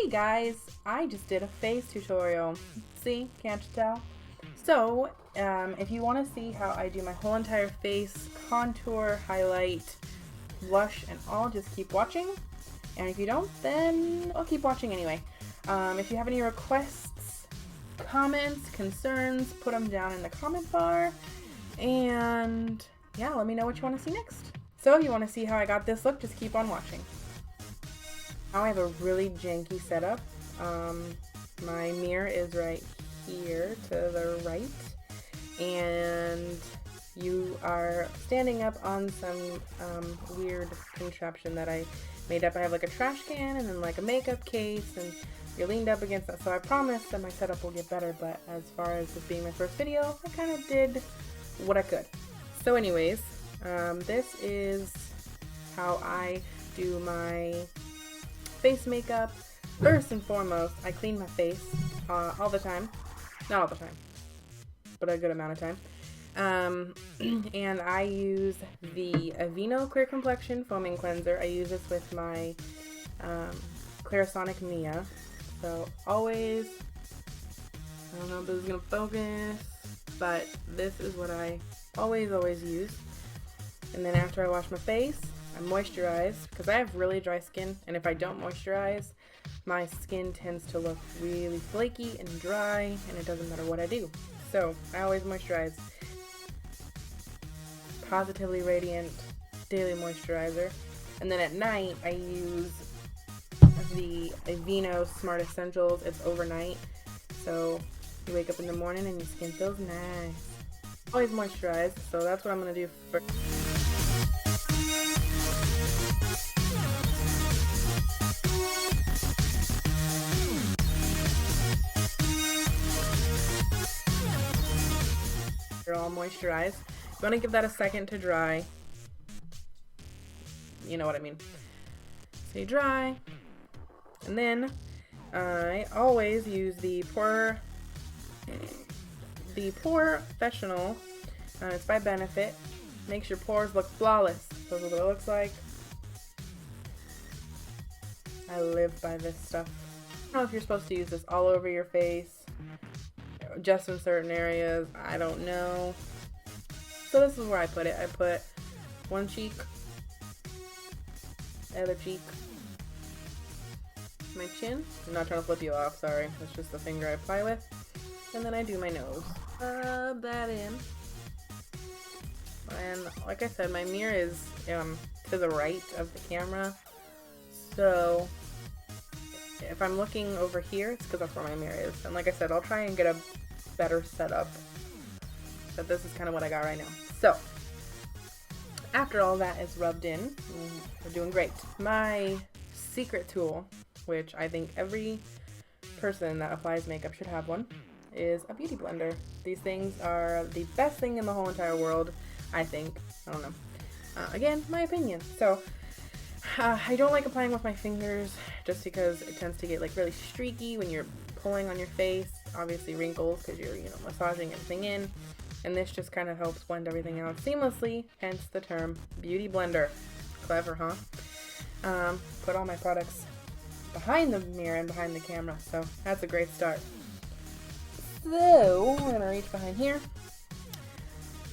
Hey guys, I just did a face tutorial. See, can't you tell? So, if you want to see how I do my whole entire face, contour, highlight, blush, and all, just keep watching. And if you don't, then I'll keep watching anyway. If you have any requests, comments, concerns, put them down in the comment bar. And yeah, let me know what you want to see next. So if you want to see how I got this look, just keep on watching. Now I have a really janky setup. My mirror is right here to the right, and you are standing up on some weird contraption that I made up. I have like a trash can and then like a makeup case, and you're leaned up against that. So I promise that my setup will get better, but as far as this being my first video, I kind of did what I could. So anyways, this is how I do my face makeup. First and foremost, I clean my face all the time. Not all the time, but a good amount of time. And I use the Aveeno Clear Complexion Foaming Cleanser. I use this with my Clarisonic Mia. So always, I don't know if this is going to focus, but this is what I always use. And then after I wash my face, I moisturize, because I have really dry skin, and if I don't moisturize, my skin tends to look really flaky and dry, and it doesn't matter what I do. So I always moisturize. Positively Radiant Daily Moisturizer. And then at night, I use the Aveeno Smart Essentials. It's overnight, so you wake up in the morning and your skin feels nice. Always moisturize, so that's what I'm going to do first. They're all moisturized. You want to give that a second to dry. You know what I mean. So you dry, and then I always use the Pore Professional. It's by Benefit. Makes your pores look flawless. This is what it looks like. I live by this stuff. I don't know if you're supposed to use this all over your face, just in certain areas. I don't know. So this is where I put it. I put one cheek, other cheek, my chin. I'm not trying to flip you off, sorry. That's just the finger I apply with. And then I do my nose. Rub that in. And like I said, my mirror is to the right of the camera. So if I'm looking over here, it's because that's where my mirror is. And like I said, I'll try and get a better setup. But this is kind of what I got right now. So after all that is rubbed in, we're doing great. My secret tool, which I think every person that applies makeup should have one, is a beauty blender. These things are the best thing in the whole entire world, I think. I don't know. Again, my opinion. So I don't like applying with my fingers just because it tends to get like really streaky when you're pulling on your face. Obviously wrinkles because you're, massaging everything in. And this just kind of helps blend everything out seamlessly, hence the term beauty blender. Clever, huh? Put all my products behind the mirror and behind the camera, so that's a great start. So we're gonna reach behind here.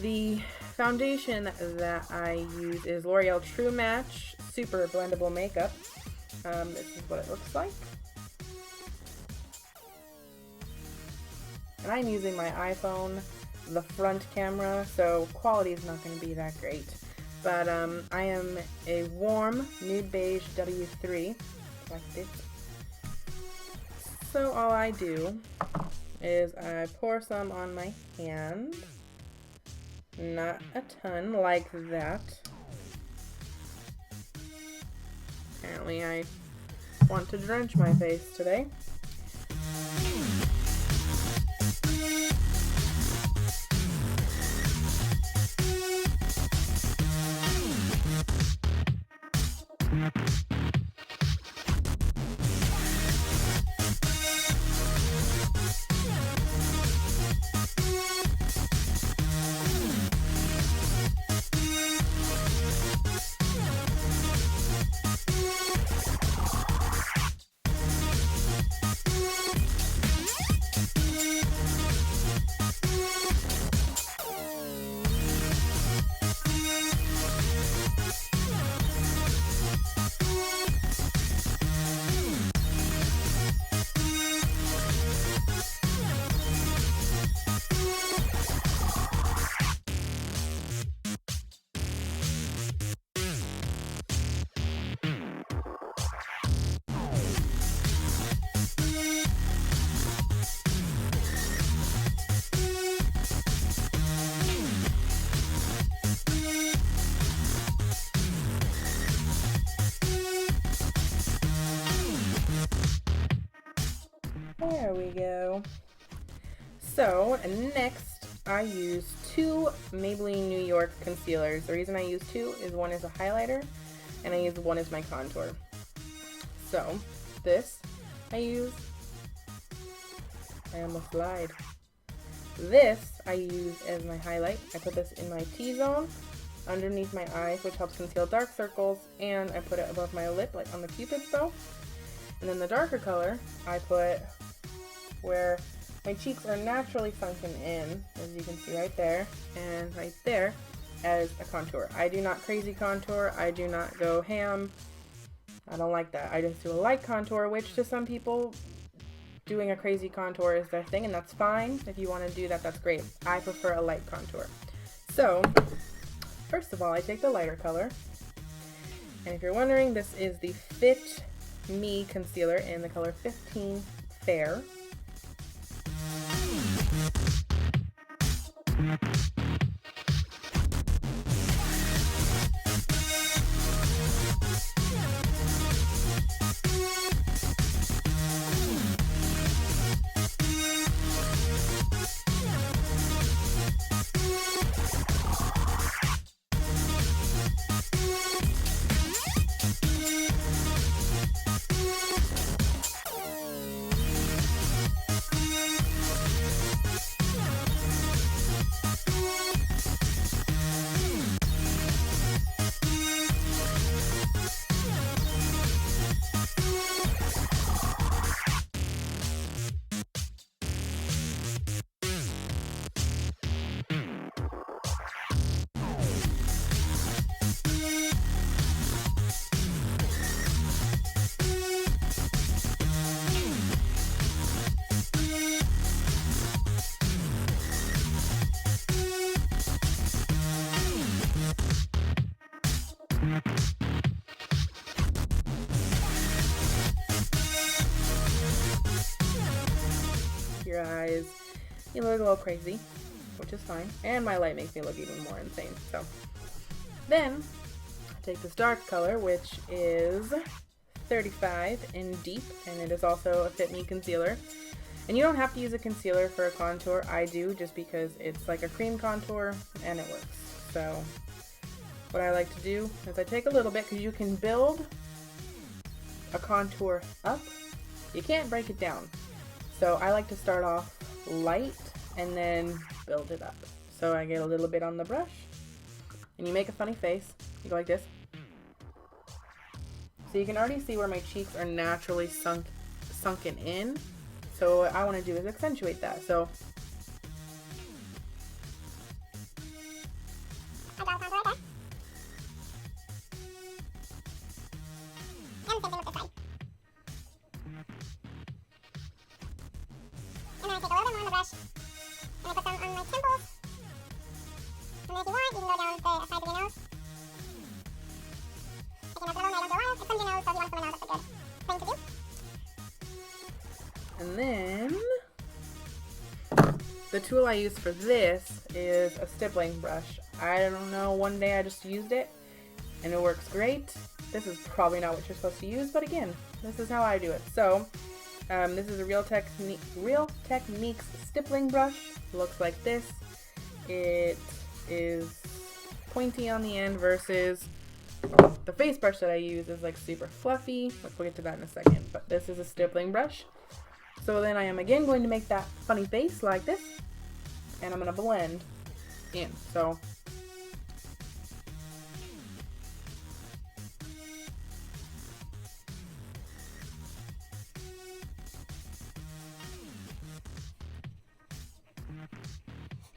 The foundation that I use is L'Oreal True Match Super Blendable Makeup. This is what it looks like. And I'm using my iPhone, the front camera, so quality is not going to be that great. But I am a warm nude beige W3, like this. So all I do is I pour some on my hand. Not a ton, like that. Apparently I want to drench my face today. There we go. So next I use two Maybelline New York concealers. The reason I use two is one is a highlighter and I use one as my contour. So this I use, I almost lied. This I use as my highlight. I put this in my T-zone underneath my eyes, which helps conceal dark circles, and I put it above my lip, like on the Cupid's bow. And then the darker color I put where my cheeks are naturally sunken in, as you can see right there, and right there as a contour. I do not crazy contour. I do not go ham. I don't like that. I just do a light contour, which to some people, doing a crazy contour is their thing, and that's fine. If you want to do that, that's great. I prefer a light contour. So, first of all, I take the lighter color. And if you're wondering, this is the Fit Me concealer in the color 15 Fair. Your eyes, you look a little crazy, which is fine, and my light makes me look even more insane. So then I take this dark color, which is 35 in Deep, and it is also a Fit Me concealer. And you don't have to use a concealer for a contour. I do, just because it's like a cream contour and it works. So what I like to do is I take a little bit, because you can build a contour up, you can't break it down. So I like to start off light and then build it up. So I get a little bit on the brush, and you make a funny face. You go like this. So you can already see where my cheeks are naturally sunken in. So what I want to do is accentuate that. So and then the tool I use for this is a stippling brush. I don't know, one day I just used it and it works great. This is probably not what you're supposed to use, but again, this is how I do it. So this is a Real Techniques stippling brush. It looks like this. It is pointy on the end versus the face brush that I use is like super fluffy. We'll get to that in a second, but this is a stippling brush. So then I am again going to make that funny face like this, and I'm going to blend in. So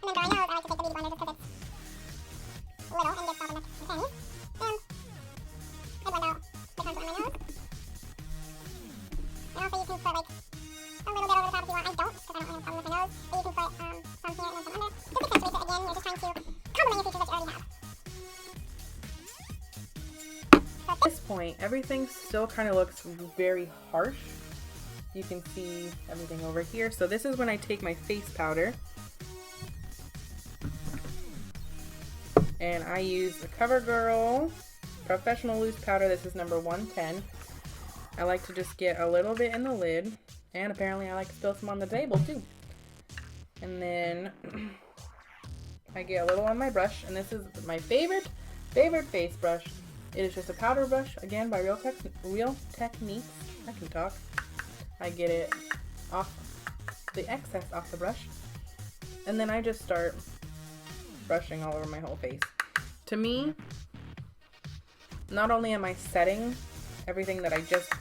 and then dry nose, I like to take the beauty blender just because it's little and gets all the pennies. I blend out the contour on my nose. And also you can put like a little bit over the top if you want. I don't, because I don't really have a problem with my nose. But you can put some here and then some under. Just accentuate it again. You're just trying to complement your features that you already have. So at this point, everything still kind of looks very harsh. You can see everything over here. So this is when I take my face powder. And I use the CoverGirl Professional Loose Powder. This is number 110. I like to just get a little bit in the lid, and apparently I like to spill some on the table too. And then I get a little on my brush, and this is my favorite face brush. It is just a powder brush, again by Real Techniques. I can talk. I get it off the excess off the brush, and then I just start brushing all over my whole face. To me, not only am I setting everything that I just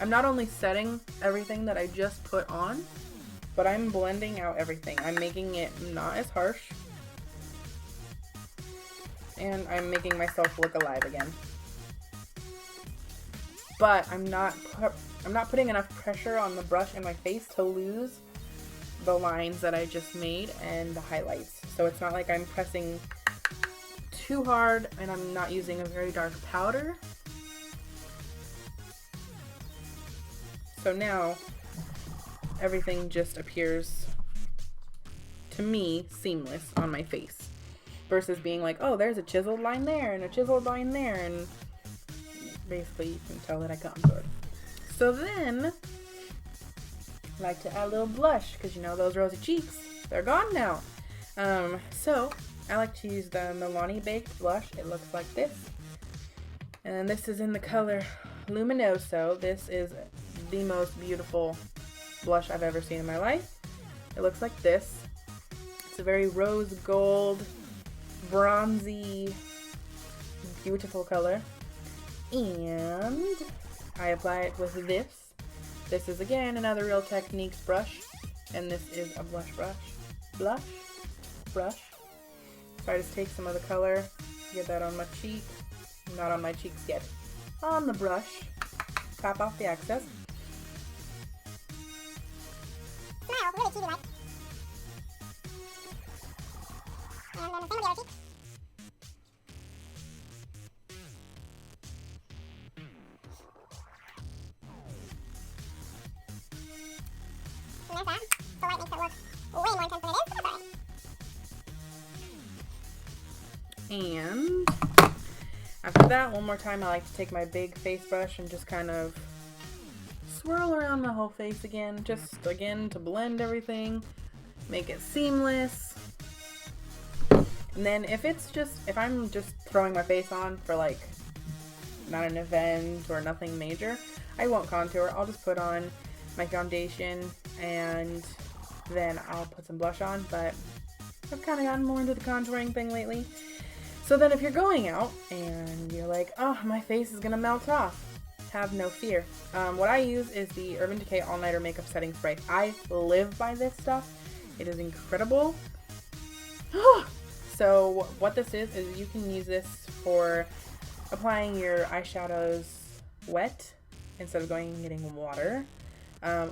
I'm not only setting everything that I just put on, but I'm blending out everything. I'm making it not as harsh, and I'm making myself look alive again. But I'm not putting enough pressure on the brush in my face to lose the lines that I just made and the highlights. So it's not like I'm pressing too hard, and I'm not using a very dark powder. So now everything just appears, to me, seamless on my face, versus being like, oh, there's a chiseled line there and a chiseled line there, and basically you can tell that I contoured. So then I like to add a little blush, because you know those rosy cheeks, they're gone now. So I like to use the Milani Baked blush. It looks like this, and this is in the color Luminoso. This is the most beautiful blush I've ever seen in my life. It looks like this. It's a very rose gold, bronzy, beautiful color. And I apply it with this. This is again another Real Techniques brush, and this is a blush brush. So I just take some of the color, get that on my cheek, not on my cheeks yet, on the brush, tap off the excess. Smile, really TV like. And then the same with the other cheek. And there's that. The light makes it look way more intense than it is, but that's alright. And after that, one more time, I like to take my big face brush and just kind of swirl around my whole face again, just again to blend everything, make it seamless. And then if I'm just throwing my face on for like not an event or nothing major, I won't contour. I'll just put on my foundation and then I'll put some blush on, but I've kind of gotten more into the contouring thing lately. So then if you're going out and you're like, oh, my face is gonna melt off, have no fear. What I use is the Urban Decay All Nighter Makeup Setting Spray. I live by this stuff. It is incredible. So what this is you can use this for applying your eyeshadows wet instead of going and getting water.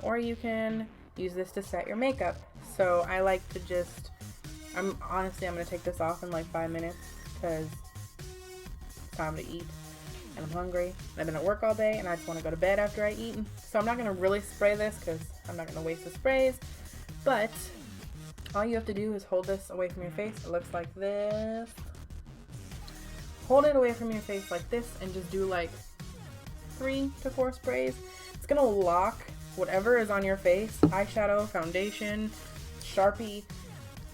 Or you can use this to set your makeup. So I like to just, I'm gonna take this off in like 5 minutes because it's time to eat and I'm hungry. I've been at work all day and I just want to go to bed after I eat. So I'm not gonna really spray this because I'm not gonna waste the sprays, but all you have to do is hold this away from your face. It looks like this. Hold it away from your face like this and just do like 3 to 4 sprays. It's gonna lock whatever is on your face, eyeshadow, foundation, Sharpie.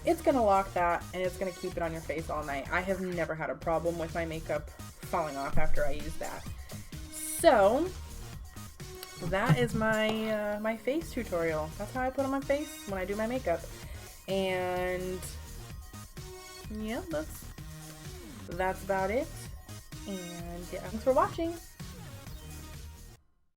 It's gonna lock that and it's gonna keep it on your face all night. I have never had a problem with my makeup falling off after I use that. So that is my my face tutorial. That's how I put on my face when I do my makeup. And yeah, that's about it. And yeah, thanks for watching.